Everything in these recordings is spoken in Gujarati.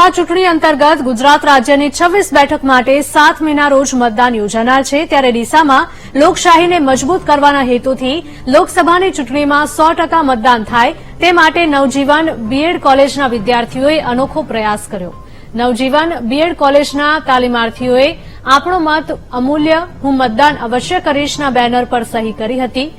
લોકસભા ચૂંટણી અંતર્ગત ગુજરાત રાજ્યની 26 બેઠક માટે 7 મેના રોજ મતદાન યોજાનાર છે, ત્યારે ડીસામાં લોકશાહીને મજબૂત કરવાના હેતુથી લોકસભાની ચૂંટણીમાં 100% મતદાન થાય તે માટે નવજીવન બીએડ કોલેજના વિદ્યાર્થીઓએ અનોખો પ્રયાસ કર્યો। નવજીવન બીએડ કોલેજના તાલીમાર્થીઓએ આપણો મત અમૂલ્ય, હું મતદાન અવશ્ય કરીશના બેનર પર સહી કરી હતી।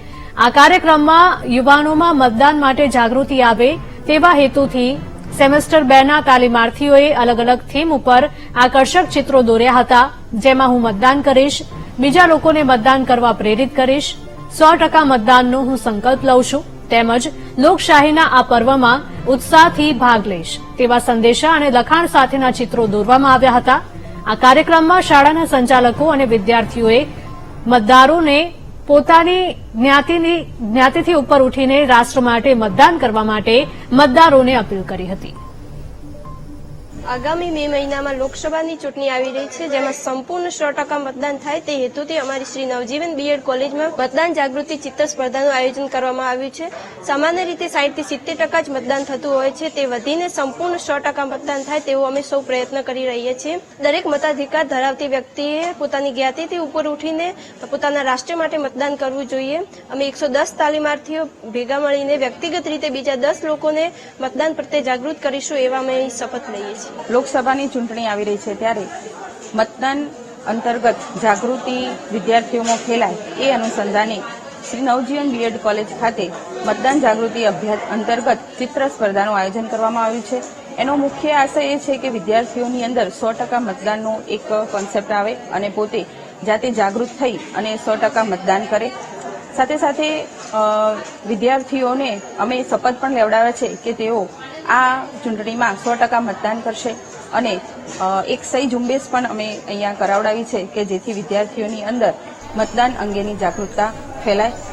આ કાર્યક્રમમાં યુવાનોમાં મતદાન માટે જાગૃતિ આવે તેવા હેતુથી સેમેસ્ટર 2 ના તાલીમાર્થીઓએ અલગ અલગ થીમ ઉપર આકર્ષક ચિત્રો દોર્યા હતા, જેમાં હું મતદાન કરીશ, બીજા લોકોને મતદાન કરવા પ્રેરિત કરીશ, 100% મતદાનનો હું સંકલ્પ લઉં છું, તેમજ લોકશાહીના આ પર્વમાં ઉત્સાહથી ભાગ લઈશ તેવા સંદેશા અને લખાણ સાથેના ચિત્રો દોરવામાં આવ્યા હતા। આ કાર્યક્રમમાં શાળાના સંચાલકો અને વિદ્યાર્થીઓએ મતદારોને પોતાની જ્ઞાતિથી ઉપર ઉઠીને રાષ્ટ્ર માટે મતદાન કરવા માટે મતદારોને અપીલ કરી હતી। આગામી મે મહિનામાં લોકસભાની ચૂંટણી આવી રહી છે, જેમાં સંપૂર્ણ 100% મતદાન થાય તે હેતુથી અમારી શ્રી નવજીવન બીએડ કોલેજમાં મતદાન જાગૃતિ ચિત્ર સ્પર્ધાનું આયોજન કરવામાં આવ્યું છે। સામાન્ય રીતે 60 થી 70% જ મતદાન થતું હોય છે, તે વધીને સંપૂર્ણ 100% મતદાન થાય તેવો અમે સૌ પ્રયત્ન કરી રહ્યા છીએ। દરેક મતાધિકાર ધરાવતી વ્યક્તિએ પોતાની જ્ઞાતિથી ઉપર ઉઠીને પોતાના રાષ્ટ્ર માટે મતદાન કરવું જોઈએ। અમે 110 તાલીમાર્થીઓ ભેગા મળીને વ્યક્તિગત રીતે બીજા 10 લોકોને મતદાન પ્રત્યે જાગૃત કરીશું એવા અમે શપથ લઈએ છીએ। લોકસભાની ચૂંટણી આવી રહી છે, ત્યારે મતદાન અંતર્ગત જાગૃતિ વિદ્યાર્થીઓમાં ફેલાય એ અનુસંધાને શ્રી નવજીવન બીએડ કોલેજ ખાતે મતદાન જાગૃતિ અભ્યાસ અંતર્ગત ચિત્ર સ્પર્ધાનું આયોજન કરવામાં આવ્યું છે। એનો મુખ્ય આશય એ છે કે વિદ્યાર્થીઓની અંદર 100% મતદાનનો એક કોન્સેપ્ટ આવે અને પોતે જાતે જાગૃત થઈ અને 100% મતદાન કરે। સાથે સાથે વિદ્યાર્થીઓને અમે શપથ પણ લેવડાવ્યા છે કે તેઓ આ ચૂંટણીમાં 100% મતદાન કરશે અને એક સહી ઝુંબેશ પણ અમે અહીંયા કરાવડાવી છે કે જેથી વિદ્યાર્થીઓની અંદર મતદાન અંગેની જાગૃતતા ફેલાય।